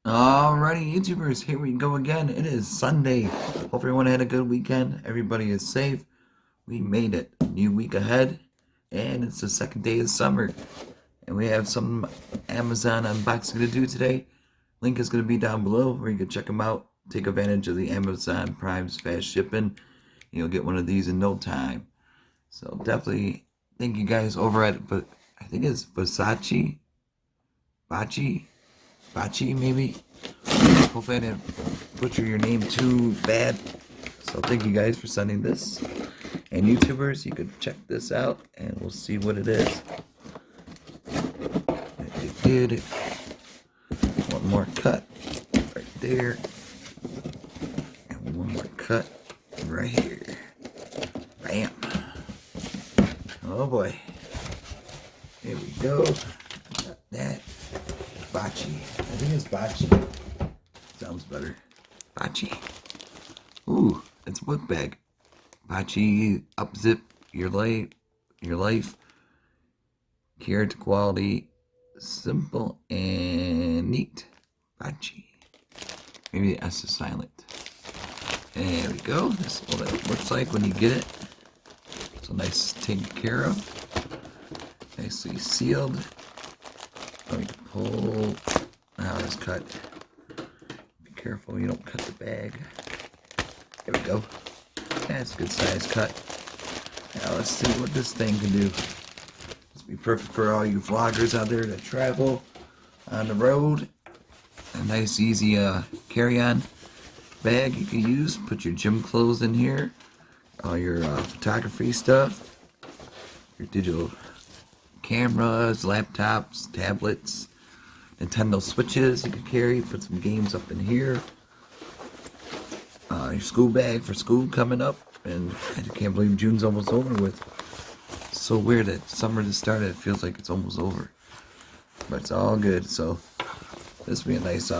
Alrighty, YouTubers, here we go again. It is Sunday. Hope everyone had a good weekend. Everybody is safe. We made it. New week ahead, and it's the second day of summer. And we have some Amazon unboxing to do today. Link is going to be down below where you can check them out. Take advantage of the Amazon Prime's fast shipping. You'll get one of these in no time. So definitely thank you guys over at, but I think it's VASCHY. VASCHY, maybe. Hopefully I didn't butcher your name too bad. So thank you guys for sending this. And YouTubers, you can check this out and we'll see what it is. It did. One more cut right there. And one more cut right here. Bam. Oh boy. Here we go. Got that. VASCHY. I think it's VASCHY. Sounds better. VASCHY. Ooh, it's a book bag. VASCHY up-zip your life. Care to quality. Simple and neat. VASCHY. Maybe the S is silent. There we go. This is what it looks like when you get it. So nice taken care of. Nicely sealed. Let me pull. Now it's cut. Be careful you don't cut the bag. There we go. That's a good size cut. Now let's see what this thing can do. This will be perfect for all you vloggers out there that travel on the road. A nice easy carry-on bag you can use. Put your gym clothes in here. All your photography stuff. Your digital cameras, laptops, tablets, Nintendo Switches you can carry. Put some games up in here. Your school bag for school coming up. And I can't believe June's almost over with. It's so weird that summer just started. It feels like it's almost over. But it's all good. So this will be a nice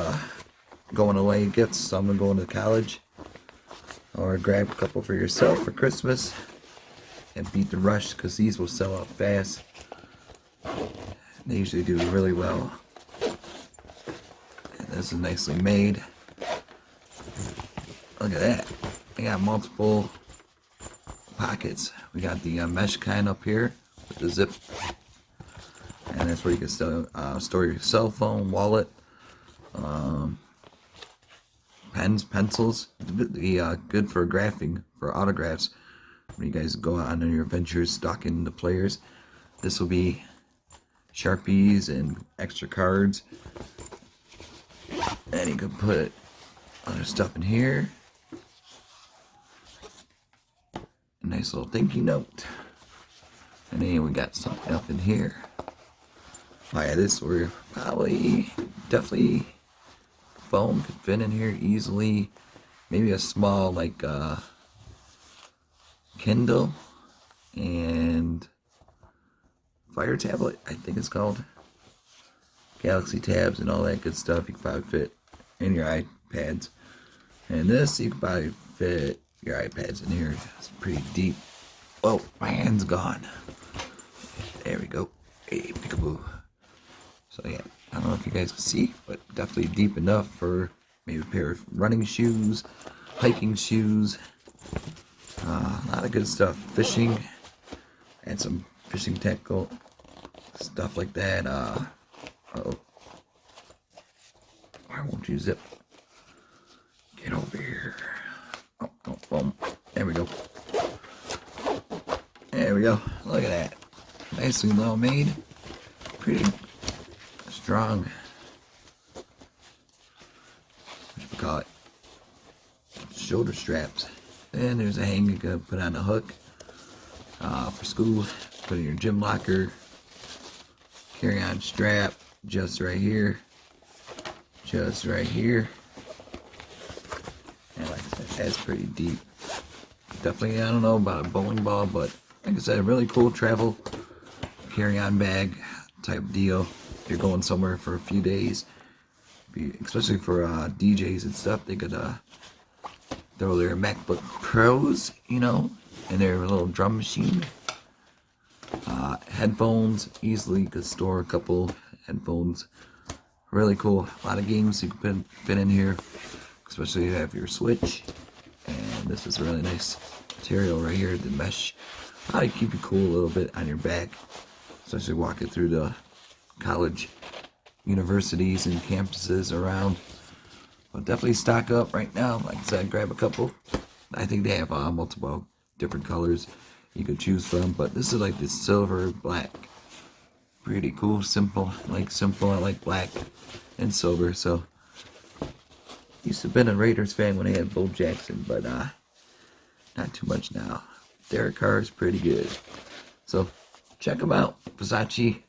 going away gift. Someone going to college. Or grab a couple for yourself for Christmas. And beat the rush because these will sell out fast. They usually do really well. And this is nicely made. Look at that. They got multiple pockets. We got the mesh kind up here with the zip. And that's where you can store your cell phone, wallet, pens, pencils. Good for graphing, for autographs. When you guys go out on your adventures stalking the players. This will be Sharpies and extra cards. And you can put other stuff in here. A nice little thank you note. And then we got something up in here. Oh yeah, this were probably, definitely, phone could fit in here easily. Maybe a small, like, Kindle and Fire tablet, I think it's called. Galaxy tabs and all that good stuff. You can probably fit in your iPads. And this, you can probably fit your iPads in here. It's pretty deep. Oh, my hand's gone. There we go. Hey, peekaboo. So yeah, I don't know if you guys can see, but definitely deep enough for maybe a pair of running shoes, hiking shoes. A lot of good stuff. Fishing. And some fishing tackle. Stuff like that. Uh-oh. Why won't you zip? Get over here. Oh, boom. There we go. There we go. Look at that. Nicely well made. Pretty strong. What you call it? Shoulder straps. And there's a hanger you can put on a hook for school. Put in your gym locker. Carry-on strap. Just right here. Just right here. And like I said, that's pretty deep. Definitely, I don't know about a bowling ball, but like I said, a really cool travel carry-on bag type deal. If you're going somewhere for a few days, especially for DJs and stuff, they could throw their MacBook Pros, you know, in their little drum machine. Headphones, easily could store a couple headphones Really cool. A lot of games you can fit in here, especially if you have your Switch. And this is really nice material right here, the mesh. Probably keep you cool a little bit on your back, especially walking through the college, universities, and campuses around. But definitely stock up right now. Like I said, grab a couple. I think they have multiple different colors you could choose from, but this is like this silver black. Pretty cool, simple. I like black and silver. So used to have been a Raiders fan when they had Bo Jackson, but not too much now. Derek Carr is pretty good. So check them out. VASCHY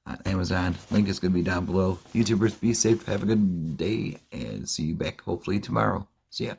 on Amazon. Link is going to be down below. YouTubers, be safe. Have a good day. And see you back hopefully tomorrow. See ya.